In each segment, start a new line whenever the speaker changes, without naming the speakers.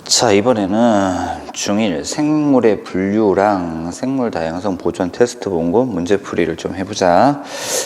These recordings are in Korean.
자, 이번에는 중1 생물의 분류랑 생물 다양성 보존 테스트 본고 문제풀이를 좀 해보자.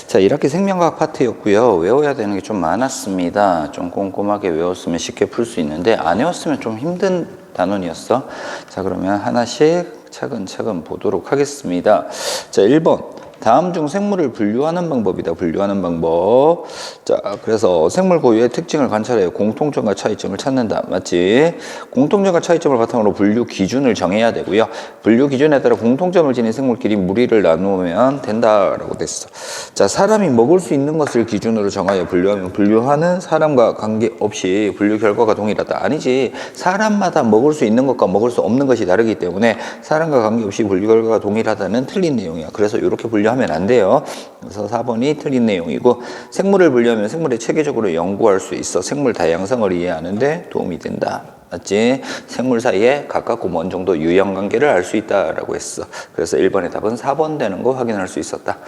자, 1학기 생명과학 파트였고요. 외워야 되는 게 좀 많았습니다. 좀 꼼꼼하게 외웠으면 쉽게 풀 수 있는데 안 외웠으면 좀 힘든 단원이었어. 자, 그러면 하나씩 차근차근 보도록 하겠습니다. 자, 1번. 다음 중 생물을 분류하는 방법이다. 분류하는 방법. 자, 그래서 생물 고유의 특징을 관찰해 공통점과 차이점을 찾는다. 맞지? 공통점과 차이점을 바탕으로 분류 기준을 정해야 되고요. 분류 기준에 따라 공통점을 지닌 생물끼리 무리를 나누면 된다라고 됐어. 자, 사람이 먹을 수 있는 것을 기준으로 정하여 분류하면 분류하는 사람과 관계없이 분류 결과가 동일하다. 아니지. 사람마다 먹을 수 있는 것과 먹을 수 없는 것이 다르기 때문에 사람과 관계없이 분류 결과가 동일하다는 틀린 내용이야. 그래서 이렇게 분류하면 안 돼요. 그래서 4번이 틀린 내용이고, 생물을 분류하면 생물을 체계적으로 연구할 수 있어 생물 다양성을 이해하는데 도움이 된다. 맞지? 생물 사이에 가깝고 먼 정도 유형 관계를 알 수 있다라고 했어. 그래서 1번의 답은 4번 되는 거 확인할 수 있었다.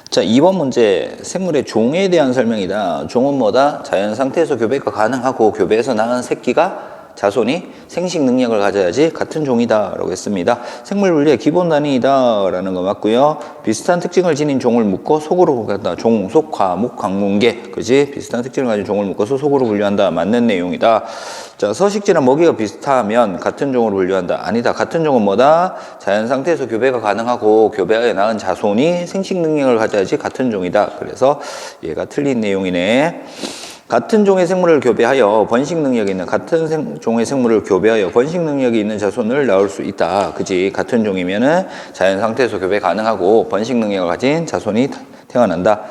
자, 2번 문제. 생물의 종에 대한 설명이다. 종은 뭐다? 자연 상태에서 교배가 가능하고 교배에서 낳은 새끼가 자손이 생식 능력을 가져야지 같은 종이다 라고 했습니다. 생물 분류의 기본 단위이다 라는 거 맞고요. 비슷한 특징을 지닌 종을 묶어 속으로 분류한다. 종, 속, 과, 목, 강문계. 그지? 비슷한 특징을 가진 종을 묶어서 속으로 분류한다. 맞는 내용이다. 자, 서식지나 먹이가 비슷하면 같은 종으로 분류한다. 아니다. 같은 종은 뭐다? 자연 상태에서 교배가 가능하고 교배하여 낳은 자손이 생식 능력을 가져야지 같은 종이다. 그래서 얘가 틀린 내용이네. 같은 종의 생물을 교배하여 번식 능력이 있는 같은 종의 생물을 교배하여 번식 능력이 있는 자손을 낳을 수 있다. 그지? 같은 종이면은 자연 상태에서 교배 가능하고 번식 능력을 가진 자손이 태어난다.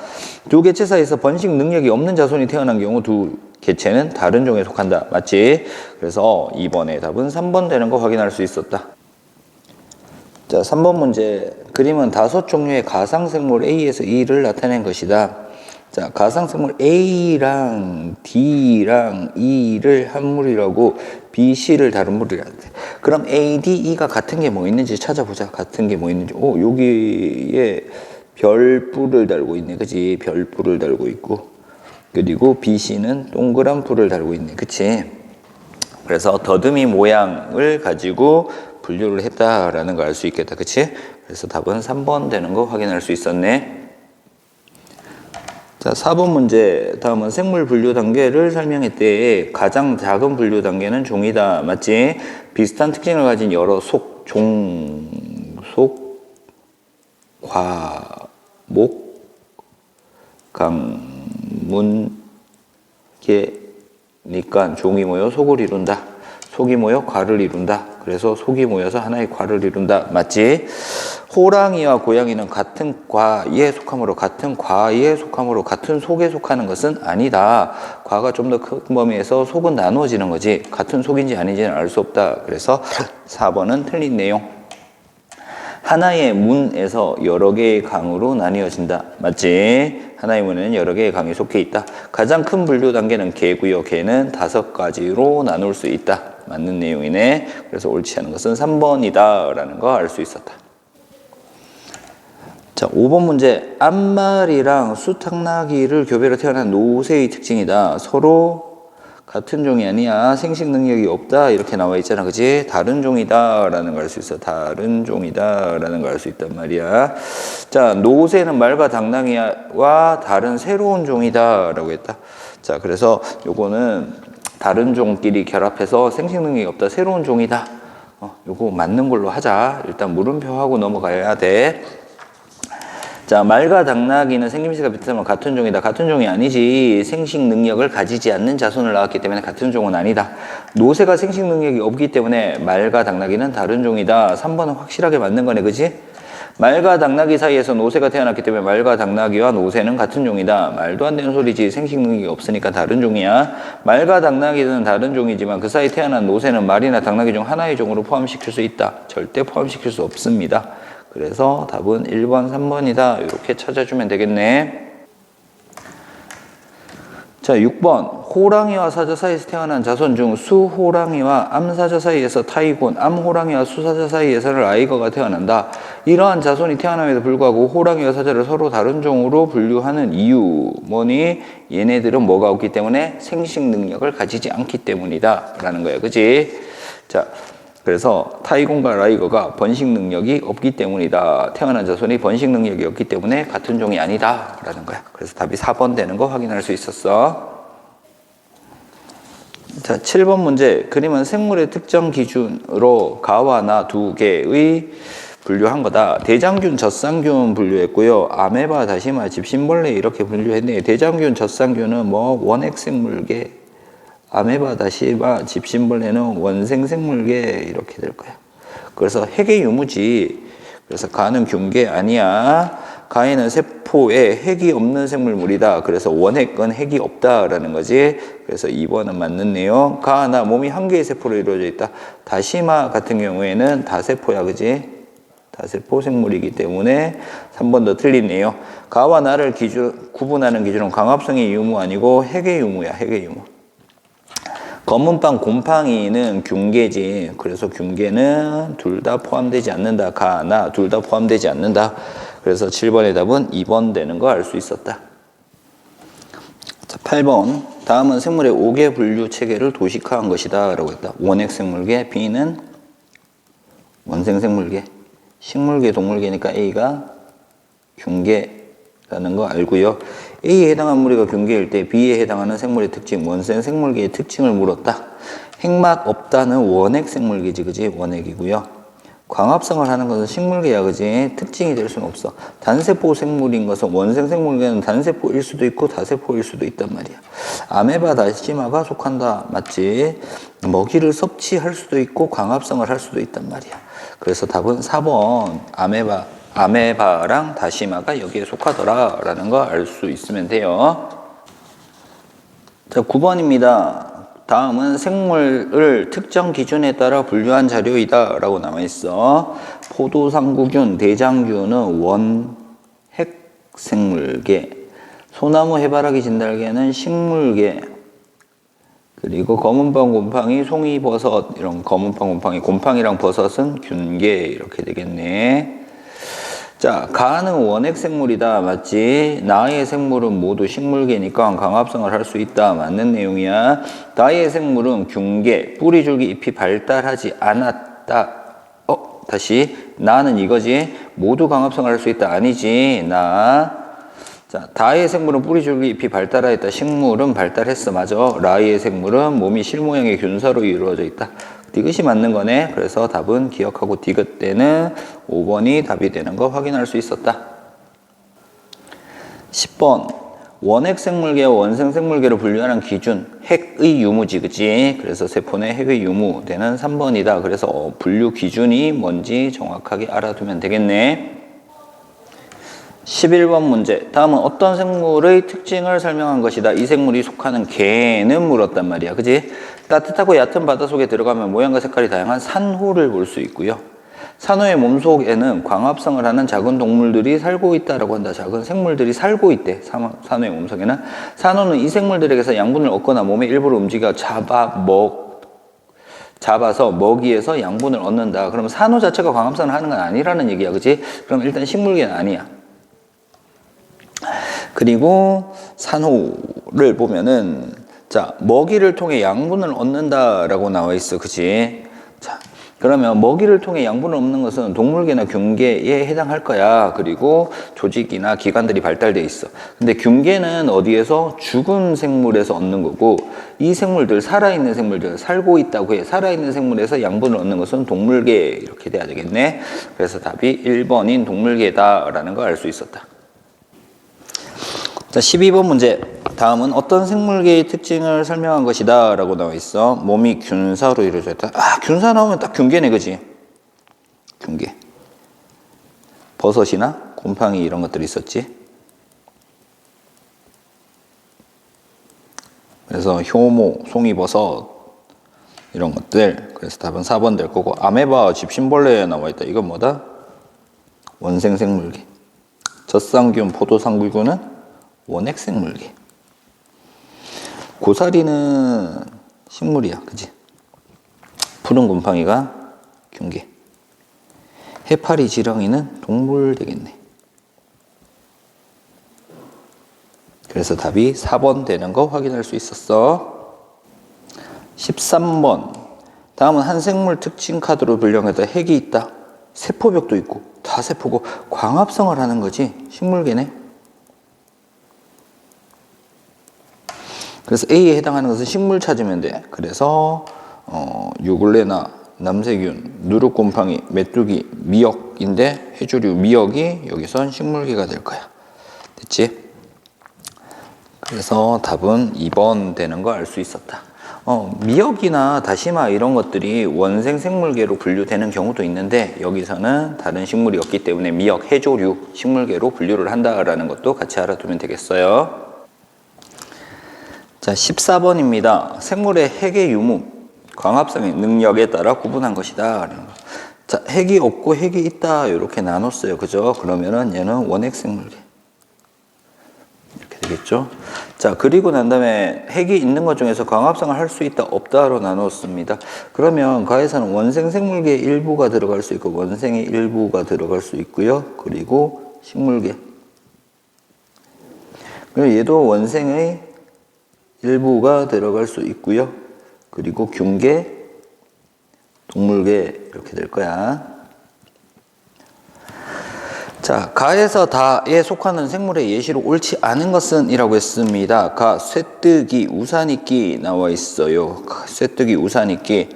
두 개체 사이에서 번식 능력이 없는 자손이 태어난 경우 두 개체는 다른 종에 속한다. 맞지? 그래서 2번의 답은 3번 되는 거 확인할 수 있었다. 자, 3번 문제. 그림은 5종류의 가상생물 A에서 E를 나타낸 것이다. 자, 가상생물 A랑 D랑 E를 한 무리라고 B, C를 다른 무리라 돼. 그럼 A, D, E가 같은 게 뭐 있는지 찾아보자. 같은 게 뭐 있는지. 여기에 별뿔을 달고 있네. 그치? 별뿔을 달고 있고. 그리고 B, C는 동그란 뿔을 달고 있네. 그치? 그래서 더듬이 모양을 가지고 분류를 했다라는 걸 알 수 있겠다. 그치? 그래서 답은 3번 되는 거 확인할 수 있었네. 자, 4번 문제. 다음은 생물 분류 단계를 설명했대. 가장 작은 분류 단계는 종이다. 맞지? 비슷한 특징을 가진 여러 속, 종, 속, 과, 목, 강, 문, 개니까 종이 모여 속을 이룬다. 속이 모여 과를 이룬다. 그래서 속이 모여서 하나의 과를 이룬다. 맞지? 호랑이와 고양이는 같은 과에 속하므로 같은 속에 속하는 것은 아니다. 과가 좀 더 큰 범위에서 속은 나누어지는 거지. 같은 속인지 아닌지는 알 수 없다. 그래서 4번은 틀린 내용. 하나의 문에서 여러 개의 강으로 나뉘어진다. 맞지? 하나의 문에는 여러 개의 강이 속해 있다. 가장 큰 분류 단계는 개고요. 개는 5가지로 나눌 수 있다. 맞는 내용이네. 그래서 옳지 않은 것은 3번이다 라는 거 알 수 있었다. 자, 5번 문제. 암말이랑 수탉나기를 교배로 태어난 노새의 특징이다. 서로 같은 종이 아니야. 생식 능력이 없다. 이렇게 나와 있잖아. 그지? 다른 종이다 라는 걸 알 수 있어. 다른 종이다 라는 걸 알 수 있단 말이야. 자, 노새는 말과 당나귀와 다른 새로운 종이다 라고 했다. 자, 그래서 요거는 다른 종끼리 결합해서 생식 능력이 없다. 새로운 종이다. 요거 맞는 걸로 하자. 일단 물음표하고 넘어가야 돼. 자, 말과 당나귀는 생김새가 비슷하면 같은 종이다. 같은 종이 아니지. 생식 능력을 가지지 않는 자손을 낳았기 때문에 같은 종은 아니다. 노새가 생식 능력이 없기 때문에 말과 당나귀는 다른 종이다. 3번은 확실하게 맞는 거네. 그지? 말과 당나귀 사이에서 노새가 태어났기 때문에 말과 당나귀와 노새는 같은 종이다. 말도 안 되는 소리지. 생식 능력이 없으니까 다른 종이야. 말과 당나귀는 다른 종이지만 그 사이 태어난 노새는 말이나 당나귀 중 하나의 종으로 포함시킬 수 있다. 절대 포함시킬 수 없습니다. 그래서 답은 1번, 3번이다. 이렇게 찾아주면 되겠네. 자, 6번. 호랑이와 사자 사이에서 태어난 자손 중 수호랑이와 암사자 사이에서 타이곤, 암호랑이와 수사자 사이에서는 라이거가 태어난다. 이러한 자손이 태어남에도 불구하고 호랑이와 사자를 서로 다른 종으로 분류하는 이유 뭐니? 얘네들은 뭐가 없기 때문에 생식 능력을 가지지 않기 때문이다 라는 거예요. 그치? 자, 그래서 타이곤과 라이거가 번식 능력이 없기 때문이다. 태어난 자손이 번식 능력이 없기 때문에 같은 종이 아니다 라는 거야. 그래서 답이 4번 되는 거 확인할 수 있었어. 자, 7번 문제. 그림은 생물의 특정 기준으로 가와 나 두 개의 분류한 거다. 대장균, 젖상균 분류했고요. 아메바, 다시마, 집신벌레 이렇게 분류했네요. 대장균, 젖상균은 뭐 원핵생물계, 아메바, 다시마, 집신벌레는 원생생물계 이렇게 될 거야. 그래서 핵의 유무지. 그래서 가는 균계 아니야. 가에는 세포에 핵이 없는 생물물이다. 그래서 원핵은 핵이 없다라는 거지. 그래서 2번은 맞는 내용. 가나 몸이 한 개의 세포로 이루어져 있다. 다시마 같은 경우에는 다세포야, 그지? 다세포 생물이기 때문에 3번 더 틀리네요. 가와 나를 구분하는 기준은 광합성의 유무 아니고 핵의 유무야, 핵의 유무. 검은빵, 곰팡이는 균계지. 그래서 균계는 둘 다 포함되지 않는다. 가, 나 둘 다 포함되지 않는다. 그래서 7번의 답은 2번 되는 거 알 수 있었다. 자, 8번. 다음은 생물의 5개 분류 체계를 도식화한 것이다 라고 했다. 원핵생물계, B는 원생생물계, 식물계, 동물계니까 A가 균계라는 거 알고요. A에 해당한 무리가 균계일 때 B에 해당하는 생물의 특징, 원생생물계의 특징을 물었다. 핵막 없다는 원핵생물계지, 그지? 원핵이고요. 광합성을 하는 것은 식물계야, 그지? 특징이 될 수는 없어. 단세포 생물인 것은 원생생물계는 단세포일 수도 있고 다세포일 수도 있단 말이야. 아메바, 다시마가 속한다, 맞지? 먹이를 섭취할 수도 있고 광합성을 할 수도 있단 말이야. 그래서 답은 4번 아메바랑 다시마가 여기에 속하더라 라는 거 알 수 있으면 돼요. 자, 9번입니다. 다음은 생물을 특정 기준에 따라 분류한 자료이다 라고 남아있어. 포도상구균, 대장균은 원핵생물계, 소나무 해바라기 진달개는 식물계, 그리고 검은빵, 곰팡이, 송이버섯 이런 검은빵, 곰팡이, 곰팡이랑 버섯은 균계 이렇게 되겠네. 자, 가는 원핵생물이다, 맞지? 나의 생물은 모두 식물계니까 광합성을 할 수 있다, 맞는 내용이야. 나의 생물은 균계, 뿌리, 줄기, 잎이 발달하지 않았다. 다시 나는 이거지. 모두 광합성을 할 수 있다, 아니지. 자, 다의 생물은 뿌리, 줄기, 잎이 발달하였다. 식물은 발달했어, 맞아. 라의 생물은 몸이 실모양의 균사로 이루어져 있다. 디귿이 맞는 거네. 그래서 답은 기억하고 디귿 때는 5번이 답이 되는 거 확인할 수 있었다. 10번. 원핵생물계와 원생생물계로 분류하는 기준. 핵의 유무지, 그치? 그래서 세포내 핵의 유무 되는 3번이다. 그래서 분류 기준이 뭔지 정확하게 알아두면 되겠네. 11번 문제. 다음은 어떤 생물의 특징을 설명한 것이다. 이 생물이 속하는 개는 물었단 말이야. 그지? 따뜻하고 얕은 바다 속에 들어가면 모양과 색깔이 다양한 산호를 볼 수 있고요. 산호의 몸속에는 광합성을 하는 작은 동물들이 살고 있다라고 한다. 작은 생물들이 살고 있대. 산호의 몸속에는. 산호는 이 생물들에게서 양분을 얻거나 몸의 일부를 움직여 잡아서 먹이에서 양분을 얻는다. 그럼 산호 자체가 광합성을 하는 건 아니라는 얘기야. 그지? 그럼 일단 식물계는 아니야. 그리고 산호를 보면은 자, 먹이를 통해 양분을 얻는다라고 나와 있어. 그치? 자, 그러면 먹이를 통해 양분을 얻는 것은 동물계나 균계에 해당할 거야. 그리고 조직이나 기관들이 발달돼 있어. 근데 균계는 어디에서? 죽은 생물에서 얻는 거고, 이 생물들, 살아있는 생물들, 살고 있다고 해. 살아있는 생물에서 양분을 얻는 것은 동물계 이렇게 돼야 되겠네. 그래서 답이 1번인 동물계다라는 걸 알 수 있었다. 자, 12번 문제. 다음은 어떤 생물계의 특징을 설명한 것이다 라고 나와 있어. 몸이 균사로 이루어져 있다. 균사 나오면 딱 균계네, 그지? 균계. 버섯이나 곰팡이 이런 것들이 있었지. 그래서 효모, 송이버섯 이런 것들. 그래서 답은 4번 될 거고, 아메바, 집신벌레에 나와 있다. 이건 뭐다? 원생생물계. 젖상균, 포도상구균은 원핵생물계. 고사리는 식물이야, 그지? 푸른 곰팡이가 균계. 해파리, 지렁이는 동물 되겠네. 그래서 답이 4번 되는 거 확인할 수 있었어. 13번. 다음은 한 생물 특징 카드로 분류해서 핵이 있다. 세포벽도 있고 다 세포고 광합성을 하는 거지. 식물계네. 그래서 A에 해당하는 것은 식물 찾으면 돼. 그래서 유골레나 남세균, 누룩곰팡이, 메뚜기, 미역인데 해조류 미역이 여기선 식물계가 될 거야. 됐지? 그래서 답은 2번 되는 거 알 수 있었다. 미역이나 다시마 이런 것들이 원생 생물계로 분류되는 경우도 있는데 여기서는 다른 식물이 없기 때문에 미역, 해조류, 식물계로 분류를 한다라는 것도 같이 알아두면 되겠어요. 자, 14번입니다. 생물의 핵의 유무, 광합성의 능력에 따라 구분한 것이다. 자, 핵이 없고 핵이 있다 이렇게 나눴어요. 그죠? 그러면은 얘는 원핵 생물계 이렇게 되겠죠. 자, 그리고 난 다음에 핵이 있는 것 중에서 광합성을 할 수 있다 없다로 나눴습니다. 그러면 가에서는 원생 생물계 일부가 들어갈 수 있고 원생의 일부가 들어갈 수 있고요. 그리고 식물계. 그리고 얘도 원생의 일부가 들어갈 수 있고요. 그리고 균계, 동물계 이렇게 될 거야. 자, 가에서 다에 속하는 생물의 예시로 옳지 않은 것은 이라고 했습니다. 가, 쇠뜨기, 우산이끼 나와 있어요. 쇠뜨기, 우산이끼.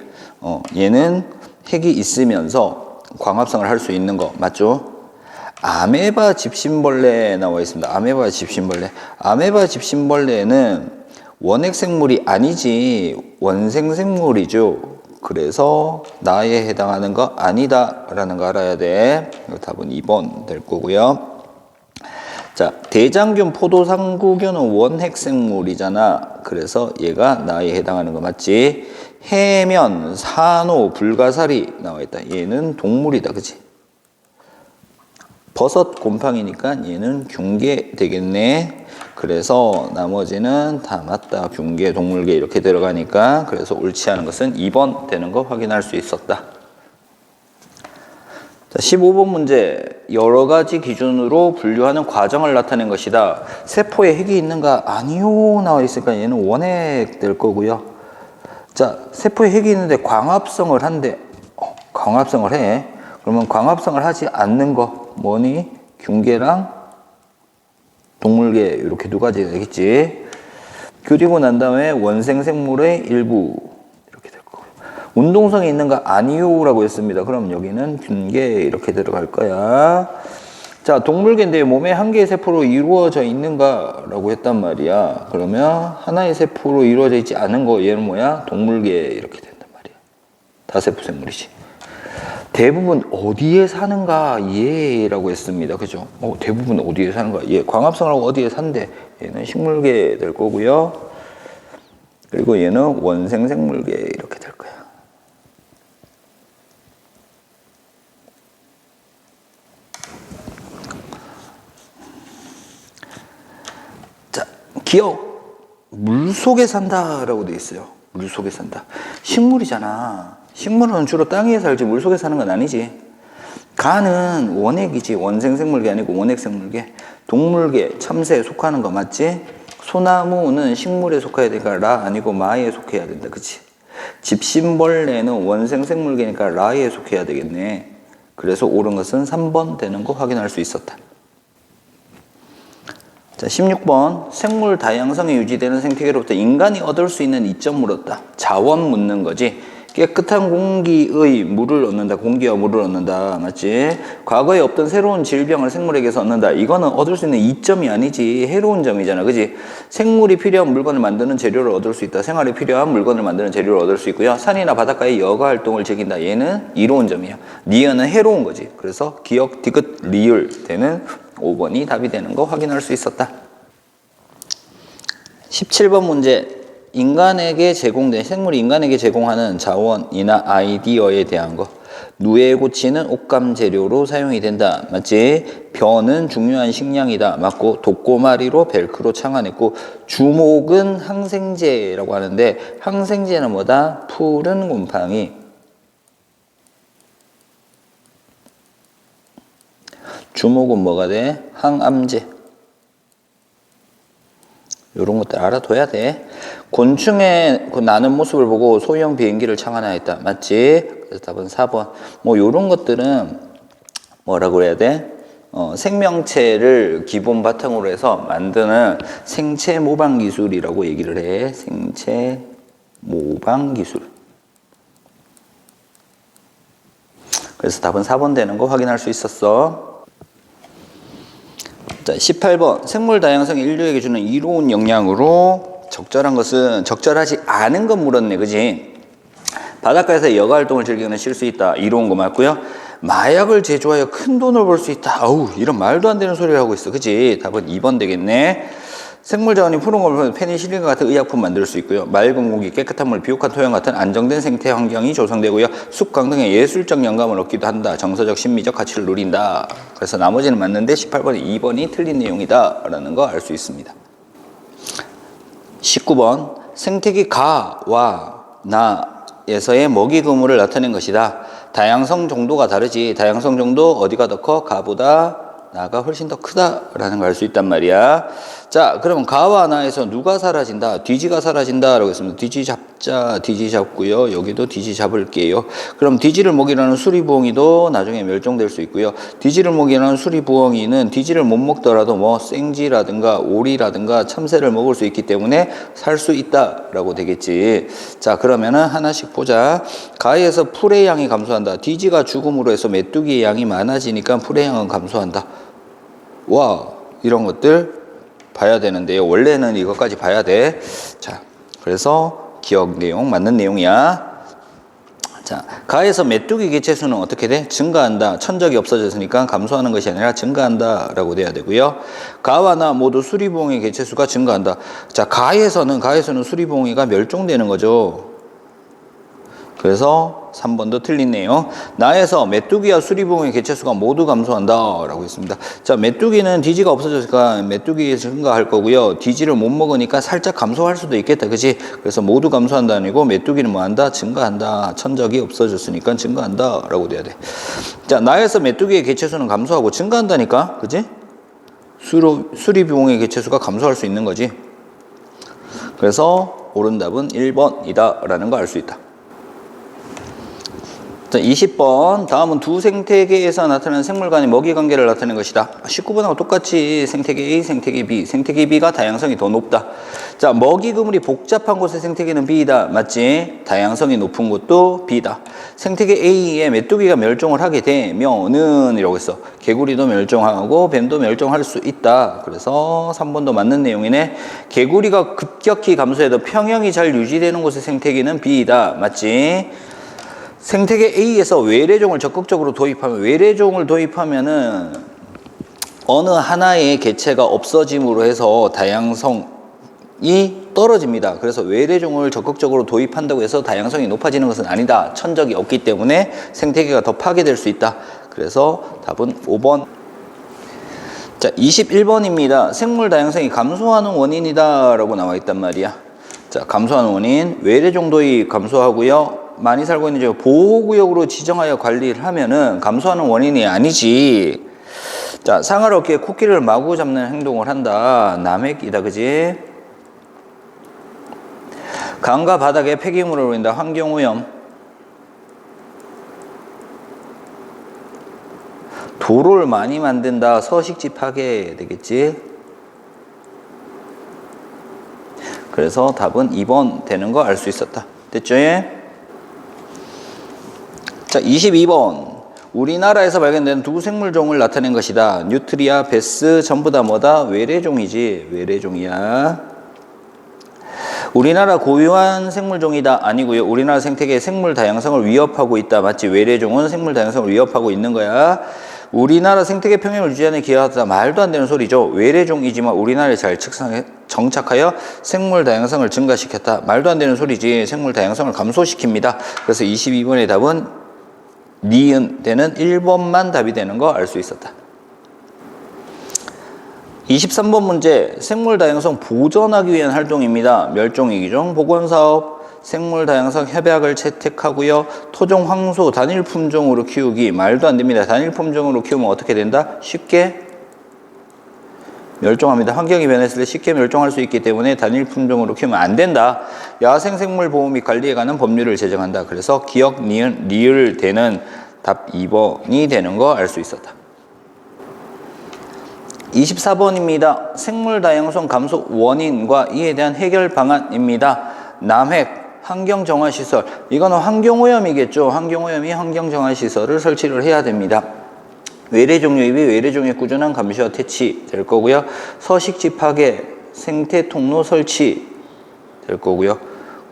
얘는 핵이 있으면서 광합성을 할 수 있는 거 맞죠? 아메바 집신벌레 나와 있습니다. 아메바 집신벌레. 아메바 집신벌레는 원핵 생물이 아니지 원생 생물이죠. 그래서 나에 해당하는 거 아니다 라는 거 알아야 돼. 답은 2번 될 거고요. 자, 대장균, 포도상구균은 원핵 생물이잖아. 그래서 얘가 나에 해당하는 거 맞지? 해면, 산호, 불가사리 나와 있다. 얘는 동물이다. 그치? 버섯, 곰팡이니까 얘는 균계 되겠네. 그래서 나머지는 다 맞다. 균계, 동물계 이렇게 들어가니까 그래서 옳지 않은 것은 2번 되는 거 확인할 수 있었다. 자, 15번 문제. 여러 가지 기준으로 분류하는 과정을 나타낸 것이다. 세포에 핵이 있는가? 아니요 나와 있으니까 얘는 원핵 될 거고요. 자, 세포에 핵이 있는데 광합성을 한대. 광합성을 해. 그러면 광합성을 하지 않는 거 뭐니? 균계랑 동물계 이렇게 두 가지가 되겠지. 그리고 난 다음에 원생 생물의 일부 이렇게 될 거고. 운동성이 있는가? 아니요 라고 했습니다. 그럼 여기는 균계 이렇게 들어갈 거야. 자, 동물계인데 몸에 한 개의 세포로 이루어져 있는가? 라고 했단 말이야. 그러면 하나의 세포로 이루어져 있지 않은 거 얘는 뭐야? 동물계 이렇게 된단 말이야. 다세포 생물이지. 대부분 어디에 사는가? 얘라고 했습니다. 그죠? 대부분 어디에 사는가? 얘 광합성을 하고 어디에 산대? 얘는 식물계 될 거고요. 그리고 얘는 원생 생물계 이렇게 될 거야. 자, 기억. 물속에 산다라고 돼 있어요. 물속에 산다. 식물이잖아. 식물은 주로 땅 위에 살지 물속에 사는 건 아니지. 가는 원핵이지. 원생 생물계 아니고 원핵 생물계. 동물계, 참새에 속하는 거 맞지? 소나무는 식물에 속해야 되니까 라 아니고 마에 속해야 된다. 그치? 집신벌레는 원생 생물계니까 라에 속해야 되겠네. 그래서 옳은 것은 3번 되는 거 확인할 수 있었다. 자, 16번. 생물 다양성이 유지되는 생태계로부터 인간이 얻을 수 있는 이점 물었다. 자원 묻는 거지. 깨끗한 공기의 물을 얻는다. 공기와 물을 얻는다. 맞지? 과거에 없던 새로운 질병을 생물에게서 얻는다. 이거는 얻을 수 있는 이점이 아니지. 해로운 점이잖아. 그지? 생물이 필요한 물건을 만드는 재료를 얻을 수 있다. 생활에 필요한 물건을 만드는 재료를 얻을 수 있고요. 산이나 바닷가에 여가 활동을 즐긴다. 얘는 이로운 점이야. 니은은 해로운 거지. 그래서 기억, 디귿, 리을 되는 5번이 답이 되는 거 확인할 수 있었다. 17번 문제. 인간에게 제공된, 생물이 인간에게 제공하는 자원이나 아이디어에 대한 거. 누에 고치는 옷감 재료로 사용이 된다. 맞지? 벼는 중요한 식량이다. 맞고, 독고마리로 벨크로 창안했고, 주목은 항생제라고 하는데, 항생제는 뭐다? 푸른 곰팡이. 주목은 뭐가 돼? 항암제. 이런 것들 알아둬야 돼. 곤충의 그 나는 모습을 보고 소형 비행기를 창안하였다. 맞지? 그래서 답은 4번. 뭐 이런 것들은 뭐라고 해야 돼? 생명체를 기본 바탕으로 해서 만드는 생체 모방 기술이라고 얘기를 해. 생체 모방 기술. 그래서 답은 4번 되는 거 확인할 수 있었어. 자, 18번. 생물 다양성이 인류에게 주는 이로운 영향으로 적절한 것은 적절하지 않은 건 물었네. 그지? 바닷가에서 여가 활동을 즐기는 쉴 수 있다. 이로운 거 맞고요. 마약을 제조하여 큰 돈을 벌 수 있다. 아우, 이런 말도 안 되는 소리를 하고 있어. 그지? 답은 2번 되겠네. 생물 자원이 푸른 걸 페니실린과 같은 의약품 만들 수 있고요. 맑은 공기, 깨끗한 물, 비옥한 토양 같은 안정된 생태 환경이 조성되고요. 숲강 등의 예술적 영감을 얻기도 한다. 정서적, 심미적 가치를 누린다. 그래서 나머지는 맞는데 18번이 2번이 틀린 내용이다 라는 거 알 수 있습니다. 19번. 생태계 가와 나에서의 먹이 그물을 나타낸 것이다. 다양성 정도가 다르지. 다양성 정도 어디가 더 커? 가보다 나가 훨씬 더 크다라는 걸 알 수 있단 말이야. 자, 그러면 가와 나에서 누가 사라진다? 뒤지가 사라진다라고 했습니다. 뒤지 잡자, 뒤지 잡고요. 여기도 뒤지 잡을게요. 그럼 뒤지를 먹이라는 수리부엉이도 나중에 멸종될 수 있고요. 뒤지를 먹이라는 수리부엉이는 뒤지를 못 먹더라도 뭐 생쥐라든가 오리라든가 참새를 먹을 수 있기 때문에 살 수 있다라고 되겠지. 자, 그러면은 하나씩 보자. 가에서 풀의 양이 감소한다. 뒤지가 죽음으로 해서 메뚜기의 양이 많아지니까 풀의 양은 감소한다. 와, 이런 것들 봐야 되는데요. 원래는 이것까지 봐야 돼. 자, 그래서 기억 내용 맞는 내용이야. 자, 가에서 메뚜기 개체수는 어떻게 돼? 증가한다. 천적이 없어졌으니까 감소하는 것이 아니라 증가한다 라고 돼야 되고요. 가와 나 모두 수리부엉이 개체수가 증가한다. 자, 가에서는 수리부엉이가 멸종되는 거죠. 그래서 3번도 틀리네요. 나에서 메뚜기와 수리부엉이 개체수가 모두 감소한다 라고 했습니다. 자, 메뚜기는 뒤지가 없어졌으니까 메뚜기 증가할 거고요. 뒤지를 못 먹으니까 살짝 감소할 수도 있겠다. 그치? 그래서 모두 감소한다 아니고 메뚜기는 뭐한다? 증가한다. 천적이 없어졌으니까 증가한다 라고 돼야 돼. 자, 나에서 메뚜기의 개체수는 감소하고 증가한다니까. 그치? 수리부엉이 개체수가 감소할 수 있는 거지. 그래서 옳은 답은 1번이다 라는 거 알 수 있다. 자, 20번. 다음은 두 생태계에서 나타나는 생물 간의 먹이 관계를 나타내는 것이다. 19번하고 똑같이 생태계 A, 생태계 B. 생태계 B가 다양성이 더 높다. 자, 먹이 그물이 복잡한 곳의 생태계는 B이다. 맞지? 다양성이 높은 곳도 B다. 생태계 A에 메뚜기가 멸종을 하게 되면은 이라고 했어. 개구리도 멸종하고 뱀도 멸종할 수 있다. 그래서 3번도 맞는 내용이네. 개구리가 급격히 감소해도 평형이 잘 유지되는 곳의 생태계는 B이다. 맞지? 생태계 A에서 외래종을 적극적으로 도입하면, 외래종을 도입하면은 어느 하나의 개체가 없어짐으로 해서 다양성이 떨어집니다. 그래서 외래종을 적극적으로 도입한다고 해서 다양성이 높아지는 것은 아니다. 천적이 없기 때문에 생태계가 더 파괴될 수 있다. 그래서 답은 5번. 자, 21번입니다. 생물 다양성이 감소하는 원인이다 라고 나와 있단 말이야. 자, 감소하는 원인, 외래종 도입 감소하고요. 많이 살고 있는 지역 보호구역으로 지정하여 관리를 하면은 감소하는 원인이 아니지. 자, 상을 얻기 위해 코끼리를 마구 잡는 행동을 한다. 남의 끼다. 그지? 강과 바닥에 폐기물을 올린다. 환경오염. 도로를 많이 만든다. 서식지 파괴 되겠지? 그래서 답은 2번 되는 거 알 수 있었다. 됐죠? 자, 22번. 우리나라에서 발견된 두 생물종을 나타낸 것이다. 뉴트리아, 베스 전부 다 뭐다? 외래종이지. 외래종이야. 우리나라 고유한 생물종이다. 아니고요. 우리나라 생태계의 생물 다양성을 위협하고 있다. 맞지? 외래종은 생물 다양성을 위협하고 있는 거야. 우리나라 생태계 평형을 유지하는 데 기여하다. 말도 안 되는 소리죠. 외래종이지만 우리나라에 잘 정착하여 생물 다양성을 증가시켰다. 말도 안 되는 소리지. 생물 다양성을 감소시킵니다. 그래서 22번의 답은 니은 되는 1번만 답이 되는 거 알 수 있었다. 23번 문제. 생물 다양성 보존하기 위한 활동입니다. 멸종위기종 복원사업, 생물 다양성 협약을 채택하고요. 토종 황소 단일 품종으로 키우기 말도 안 됩니다. 단일 품종으로 키우면 어떻게 된다? 쉽게 멸종합니다. 환경이 변했을 때 쉽게 멸종할 수 있기 때문에 단일 품종으로 키우면 안 된다. 야생생물 보호 및 관리에 관한 법률을 제정한다. 그래서 기억, 니은, 리을 되는 답 2번이 되는 거 알 수 있었다. 24번입니다. 생물 다양성 감소 원인과 이에 대한 해결 방안입니다. 남획, 환경정화시설. 이거는 환경오염이겠죠. 환경오염이 환경정화시설을 설치를 해야 됩니다. 외래종류입이 외래종의 꾸준한 감시와 퇴치 될 거고요. 서식지 파괴, 생태통로 설치 될 거고요.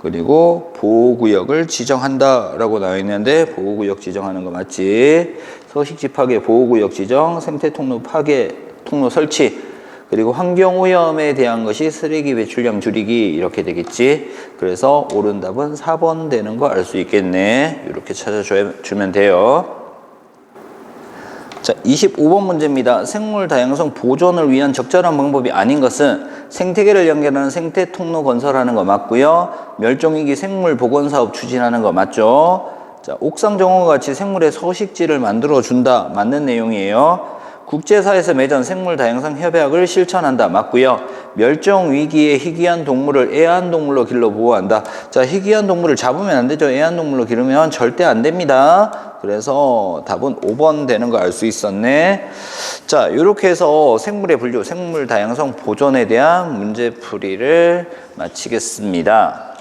그리고 보호구역을 지정한다라고 나와 있는데 보호구역 지정하는 거 맞지? 서식지 파괴, 보호구역 지정, 생태통로 파괴, 통로 설치, 그리고 환경오염에 대한 것이 쓰레기 배출량 줄이기 이렇게 되겠지. 그래서 옳은 답은 4번 되는 거 알 수 있겠네. 이렇게 찾아주면 돼요. 자, 25번 문제입니다. 생물 다양성 보존을 위한 적절한 방법이 아닌 것은 생태계를 연결하는 생태통로 건설하는 거 맞고요. 멸종위기 생물 복원사업 추진하는 거 맞죠? 자, 옥상정원과 같이 생물의 서식지를 만들어준다. 맞는 내용이에요. 국제사회에서 맺은 생물 다양성 협약을 실천한다. 맞고요. 멸종 위기의 희귀한 동물을 애완동물로 길러 보호한다. 자, 희귀한 동물을 잡으면 안 되죠. 애완동물로 기르면 절대 안 됩니다. 그래서 답은 5번 되는 거 알 수 있었네. 자, 이렇게 해서 생물의 분류, 생물 다양성 보존에 대한 문제풀이를 마치겠습니다.